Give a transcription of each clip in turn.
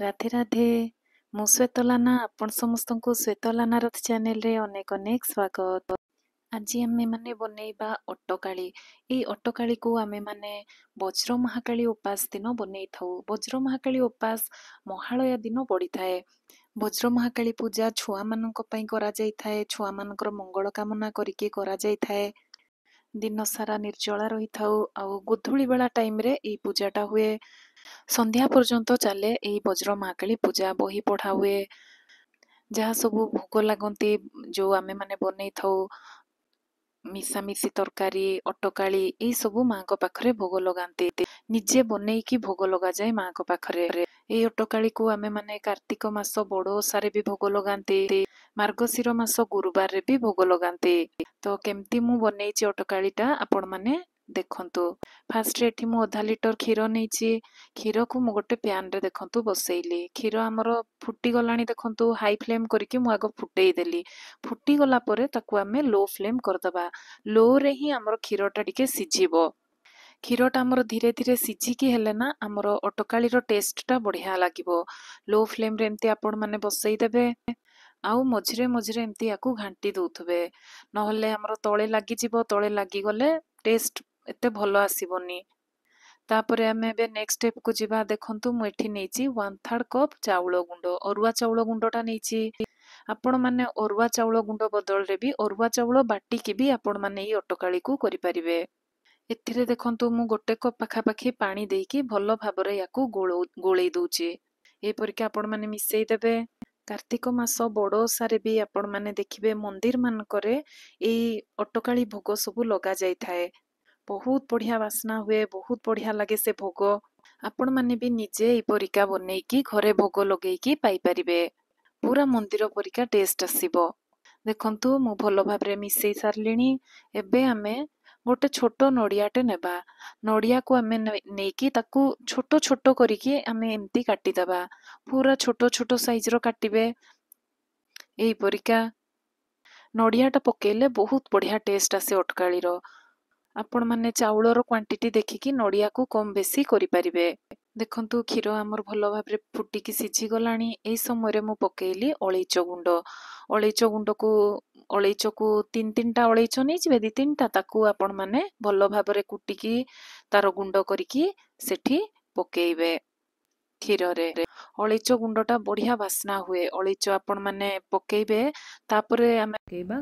ରାଧେ ରାଧେ। ମୁଁ ଶ୍ୱେତଲାନା, ଆପଣ ସମସ୍ତଙ୍କୁ ଶ୍ୱେତଲାନା ରଥ ଚ୍ୟାନେଲରେ ଅନେକ ଅନେକ ସ୍ୱାଗତ। ଆଜି ଆମେ ମାନେ ବନେଇବା ଅଟକାଳି। ଏଇ ଅଟକାଳିକୁ ଆମେ ମାନେ ବଜ୍ର ମହାକାଳୀ ଉପାସ ଦିନ ବନେଇଥାଉ। ବଜ୍ର ମହାକାଳୀ ଉପାସ ମହାଳୟା ଦିନ ପଡ଼ିଥାଏ। ବଜ୍ର ମହାକାଳୀ ପୂଜା ଛୁଆମାନଙ୍କ ପାଇଁ କରାଯାଇଥାଏ। ଛୁଆମାନଙ୍କର ମଙ୍ଗଳ କାମନା କରିକି କରାଯାଇଥାଏ। ଦିନ ସାରା ନିର୍ଜଳା ରହିଥାଉ। ଆଉ ଗୋଧୂଳି ବେଳା ଟାଇମରେ ଏଇ ପୂଜାଟା ହୁଏ। ସନ୍ଧ୍ୟା ପର୍ଯ୍ୟନ୍ତ ଚାଲେ ଏଇ ବଜ୍ର ମହାକାଳୀ ପୂଜା। ବହି ପଢ଼ା ହୁଏ। ଯାହା ସବୁ ଭୋଗ ଲାଗନ୍ତି, ଯୋଉ ଆମେ ମାନେ ବନେଇଥାଉ, ମିଶାମିଶି ତରକାରୀ, ଅଟକାଳି, ଏଇ ସବୁ ମାଙ୍କ ପାଖରେ ଭୋଗ ଲଗାନ୍ତି। ନିଜେ ବନେଇକି ଭୋଗ ଲଗାଯାଏ ମାଙ୍କ ପାଖରେ। ଏଇ ଅଟକାଳିକୁ ଆମେ ମାନେ କାର୍ତ୍ତିକ ମାସ ବଡ଼ ଓଷାରେ ବି ଭୋଗ ଲଗାନ୍ତି। ମାର୍ଗଶିର ମାସ ଗୁରୁବାରରେ ବି ଭୋଗ ଲଗାନ୍ତି। ତ କେମିତି ମୁଁ ବନେଇଛି ଅଟକାଳିଟା ଆପଣ ମାନେ ଦେଖନ୍ତୁ। ଫାଷ୍ଟରେ ଏଠି ମୁଁ ଅଧା ଲିଟର କ୍ଷୀର ନେଇଛି। କ୍ଷୀରକୁ ମୁଁ ଗୋଟେ ପ୍ୟାନରେ ଦେଖନ୍ତୁ ବସେଇଲି। କ୍ଷୀର ଆମର ଫୁଟିଗଲାଣି ଦେଖନ୍ତୁ। ହାଇ ଫ୍ଲେମ୍ କରିକି ମୁଁ ଆଗ ଫୁଟେଇ ଦେଲି। ଫୁଟିଗଲା ପରେ ତାକୁ ଆମେ ଲୋ ଫ୍ଲେମ୍ କରିଦେବା। ଲୋରେ ହିଁ ଆମର କ୍ଷୀରଟା ଟିକେ ସିଝିବ। କ୍ଷୀରଟା ଆମର ଧୀରେ ଧୀରେ ସିଝିକି ହେଲେ ନା ଆମର ଅଟକାଳିର ଟେଷ୍ଟଟା ବଢ଼ିଆ ଲାଗିବ। ଲୋ ଫ୍ଲେମ୍ରେ ଏମିତି ଆପଣ ମାନେ ବସେଇ ଦେବେ। ଆଉ ମଝିରେ ମଝିରେ ଏମିତି ୟାକୁ ଘାଣ୍ଟି ଦଉଥିବେ, ନହେଲେ ଆମର ତଳେ ଲାଗିଯିବ। ତଳେ ଲାଗିଗଲେ ଟେଷ୍ଟ ଏତେ ଭଲ ଆସିବନି। ତାପରେ ଆମେ ଏବେ ନେକ୍ସଟ ଷ୍ଟେପକୁ ଯିବା। ଦେଖନ୍ତୁ ମୁଁ ଏଠି ନେଇଛି 1/3 କପ୍ ଚାଉଳ ଗୁଣ୍ଡ। ଅରୁଆ ଚାଉଳ ଗୁଣ୍ଡଟା ନେଇଛି। ଆପଣମାନେ ଅରୁଆ ଚାଉଳ ଗୁଣ୍ଡ ବଦଳରେ ବି ଅରୁଆ ଚାଉଳ ବାଟିକି ବି ଆପଣମାନେ ଏଇ ଅଟକାଳିକୁ କରିପାରିବେ। ଏଥିରେ ଦେଖନ୍ତୁ ମୁଁ 1 କପ୍ ପାଖାପାଖି ପାଣି ଦେଇକି ଭଲ ଭାବରେ ୟାକୁ ଗୋଳେଇ ଦଉଛି। ଏପରିକି ଆପଣମାନେ ମିଶେଇ ଦେବେ। କାର୍ତ୍ତିକ ମାସ ବଡ଼ ଓଷାରେ ବି ଆପଣମାନେ ଦେଖିବେ ମନ୍ଦିର ମାନଙ୍କରେ ଏଇ ଅଟକାଳି ଭୋଗ ସବୁ ଲଗାଯାଇଥାଏ। ବହୁତ ବଢ଼ିଆ ବାସ୍ନା ହୁଏ। ବହୁତ ବଢ଼ିଆ ଲାଗେ ସେ ଭୋଗ। ଆପଣମାନେ ବି ନିଜେ ଏପରିକା ବନେଇକି ଘରେ ଭୋଗ ଲଗେଇକି ପାଇପାରିବେ। ପୁରା ମନ୍ଦିର ପରିକା ଟେଷ୍ଟ ଆସିବ। ଦେଖନ୍ତୁ ମୁଁ ଭଲ ଭାବରେ ମିଶେଇ ସାରିଲିଣି। ଏବେ ଆମେ ଗୋଟେ ଛୋଟ ନଡ଼ିଆଟେ ନେବା। ନଡ଼ିଆକୁ ଆମେ ନେଇକି ତାକୁ ଛୋଟ ଛୋଟ କରିକି ଆମେ ଏମିତି କାଟିଦେବା। ପୁରା ଛୋଟ ଛୋଟ ସାଇଜର କାଟିବେ। ଏଇପରିକା ନଡ଼ିଆଟା ପକେଇଲେ ବହୁତ ବଢ଼ିଆ ଟେଷ୍ଟ ଆସେ ଅଟକାଳିର। ଆପଣମାନେ ଚାଉଳର କ୍ୱାଣ୍ଟିଟି ଦେଖିକି ନଡ଼ିଆକୁ କମ୍ ବେଶୀ କରିପାରିବେ। ଦେଖନ୍ତୁ କ୍ଷୀର ଆମର ଭଲ ଭାବରେ ଫୁଟିକି ସିଝିଗଲାଣି। ଏଇ ସମୟରେ ମୁଁ ପକେଇଲି ଅଳେଇଚ ଗୁଣ୍ଡ। ଅଳେଇଚକୁ 3-3ଟା ଅଳେଇଚ ନେଇଯିବେ। 2-3ଟା ତାକୁ ଆପଣମାନେ ଭଲ ଭାବରେ କୁଟିକି ତାର ଗୁଣ୍ଡ କରିକି ସେଠି ପକେଇବେ କ୍ଷୀରରେ। ଅଳେଇଚ ଗୁଣ୍ଡଟା ବଢ଼ିଆ ବାସ୍ନା ହୁଏ। ଅଳେଇଚ ଆପଣମାନେ ପକେଇବେ। ତାପରେ ଆମେ ପକେଇବା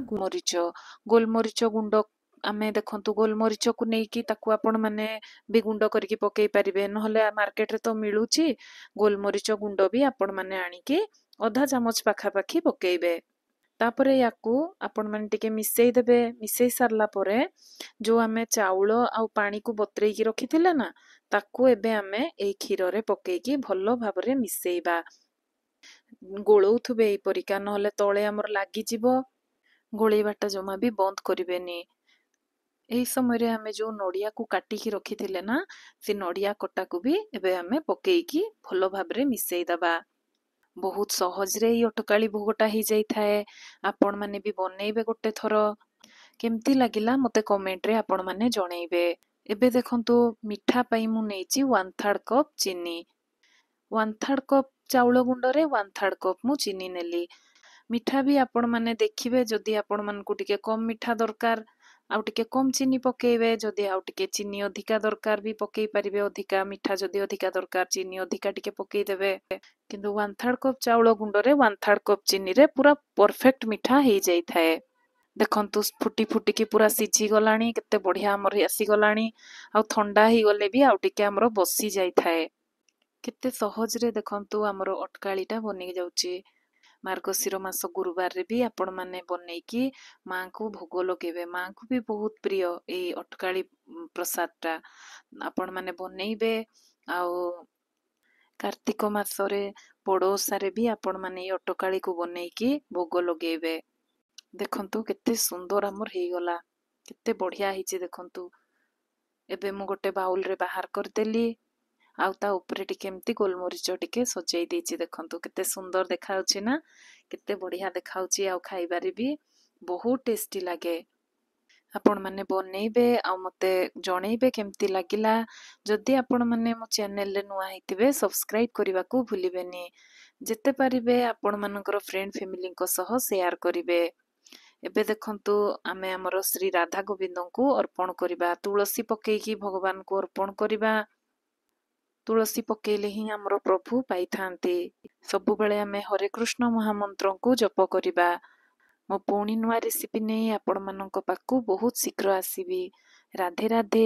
ଗୋଲମରିଚ ଗୁଣ୍ଡ। ଆମେ ଦେଖନ୍ତୁ ଗୋଲମରିଚକୁ ନେଇକି ତାକୁ ଆପଣମାନେ ବି ଗୁଣ୍ଡ କରିକି ପକେଇ ପାରିବେ। ନହେଲେ ମାର୍କେଟରେ ତ ମିଳୁଛି ଗୋଲମରିଚ ଗୁଣ୍ଡ ବି ଆପଣମାନେ ଆଣିକି ଅଧା ଚାମଚ ପାଖାପାଖି ପକେଇବେ। ତାପରେ ୟାକୁ ଆପଣମାନେ ଟିକେ ମିଶେଇ ଦେବେ। ମିଶେଇ ସାରିଲା ପରେ ଯୋଉ ଆମେ ଚାଉଳ ଆଉ ପାଣିକୁ ବତୁରେଇକି ରଖିଥିଲେ ନା, ତାକୁ ଏବେ ଆମେ ଏଇ କ୍ଷୀରରେ ପକେଇକି ଭଲ ଭାବରେ ମିଶେଇବା। ଗୋଳଉଥିବେ ଏଇପରିକା, ନହେଲେ ତଳେ ଆମର ଲାଗିଯିବ। ଗୋଳେଇବାଟା ଜମା ବି ବନ୍ଦ କରିବେନି। ଏହି ସମୟରେ ଆମେ ଯୋଉ ନଡ଼ିଆକୁ କାଟିକି ରଖିଥିଲେ ନା, ସେ ନଡ଼ିଆ କଟାକୁ ବି ଏବେ ଆମେ ପକେଇକି ଭଲ ଭାବରେ ମିଶେଇ ଦେବା। ବହୁତ ସହଜରେ ଏଇ ଅଟକାଳି ଭୋଗଟା ହେଇଯାଇଥାଏ। ଆପଣମାନେ ବି ବନେଇବେ ଗୋଟେ ଥର। କେମିତି ଲାଗିଲା ମୋତେ କମେଣ୍ଟରେ ଆପଣମାନେ ଜଣେଇବେ। ଏବେ ଦେଖନ୍ତୁ ମିଠା ପାଇଁ ମୁଁ ନେଇଛି 1/3 କପ୍ ଚିନି। 1/3 କପ୍ ଚାଉଳ ଗୁଣ୍ଡରେ 1/3 କପ୍ ମୁଁ ଚିନି ନେଲି। ମିଠା ବି ଆପଣମାନେ ଦେଖିବେ, ଯଦି ଆପଣମାନଙ୍କୁ ଟିକେ କମ୍ ମିଠା ଦରକାର ଆଉ ଟିକେ କମ୍ ଚିନି ପକେଇବେ। ଯଦି ଆଉ ଟିକେ ଚିନି ଅଧିକା ଦରକାର ବି ପକେଇ ପାରିବେ। ଅଧିକା ମିଠା ଯଦି ଅଧିକା ଦରକାର, ଚିନି ଅଧିକା ଟିକେ ପକେଇଦେବେ। କିନ୍ତୁ 1/3 କପ୍ ଚାଉଳ ଗୁଣ୍ଡରେ 1/3 କପ୍ ଚିନିରେ ପୁରା ପରଫେକ୍ଟ ମିଠା ହେଇଯାଇଥାଏ। ଦେଖନ୍ତୁ ଫୁଟିକି ପୁରା ସିଝିଗଲାଣି। କେତେ ବଢ଼ିଆ ଆମର ଆସିଗଲାଣି। ଆଉ ଥଣ୍ଡା ହେଇଗଲେ ବି ଆଉ ଟିକେ ଆମର ବସି ଯାଇଥାଏ। କେତେ ସହଜରେ ଦେଖନ୍ତୁ ଆମର ଅଟକାଳିଟା ବନେଇ ଯାଉଛି। ମାର୍ଗଶିର ମାସ ଗୁରୁବାରରେ ବି ଆପଣମାନେ ବନେଇକି ମାଙ୍କୁ ଭୋଗ ଲଗେଇବେ। ମାଙ୍କୁ ବି ବହୁତ ପ୍ରିୟ ଏଇ ଅଟକାଳି ପ୍ରସାଦଟା। ଆପଣମାନେ ବନେଇବେ। ଆଉ କାର୍ତ୍ତିକ ମାସରେ ବଡ଼ ଓଷାରେ ବି ଆପଣମାନେ ଏଇ ଅଟକାଳିକୁ ବନେଇକି ଭୋଗ ଲଗେଇବେ। ଦେଖନ୍ତୁ କେତେ ସୁନ୍ଦର ଆମର ହେଇଗଲା। କେତେ ବଢ଼ିଆ ହେଇଛି ଦେଖନ୍ତୁ। ଏବେ ମୁଁ ଗୋଟେ ବାଉଲରେ ବାହାର କରିଦେଲି। ଆଉ ତା ଉପରେ ଟିକେ ଏମିତି ଗୋଲମରିଚ ଟିକେ ସଜେଇ ଦେଇଛି। ଦେଖନ୍ତୁ କେତେ ସୁନ୍ଦର ଦେଖାଯାଉଛି ନା। କେତେ ବଢ଼ିଆ ଦେଖାଯାଉଛି। ଆଉ ଖାଇବାରେ ବି ବହୁତ ଟେଷ୍ଟି ଲାଗେ। ଆପଣମାନେ ବନେଇବେ ଆଉ ମୋତେ ଜଣେଇବେ କେମିତି ଲାଗିଲା। ଯଦି ଆପଣମାନେ ମୋ ଚ୍ୟାନେଲରେ ନୂଆ ହେଇଥିବେ ସବସ୍କ୍ରାଇବ୍ କରିବାକୁ ଭୁଲିବେନି। ଯେତେ ପାରିବେ ଆପଣମାନଙ୍କର ଫ୍ରେଣ୍ଡ ଫ୍ୟାମିଲିଙ୍କ ସହ ସେୟାର କରିବେ। ଏବେ ଦେଖନ୍ତୁ ଆମେ ଆମର ଶ୍ରୀ ରାଧା ଗୋବିନ୍ଦଙ୍କୁ ଅର୍ପଣ କରିବା। ତୁଳସୀ ପକେଇକି ଭଗବାନଙ୍କୁ ଅର୍ପଣ କରିବା। ତୁଳସୀ ପକେଇଲେ ହିଁ ଆମର ପ୍ରଭୁ ପାଇଥାନ୍ତି। ସବୁବେଳେ ଆମେ ହରେ କୃଷ୍ଣ ମହାମନ୍ତ୍ରଙ୍କୁ ଜପ କରିବା। ମୋ ପୁଣି ନୂଆ ରେସିପି ନେଇ ଆପଣମାନଙ୍କ ପାଖକୁ ବହୁତ ଶୀଘ୍ର ଆସିବି। ରାଧେ ରାଧେ।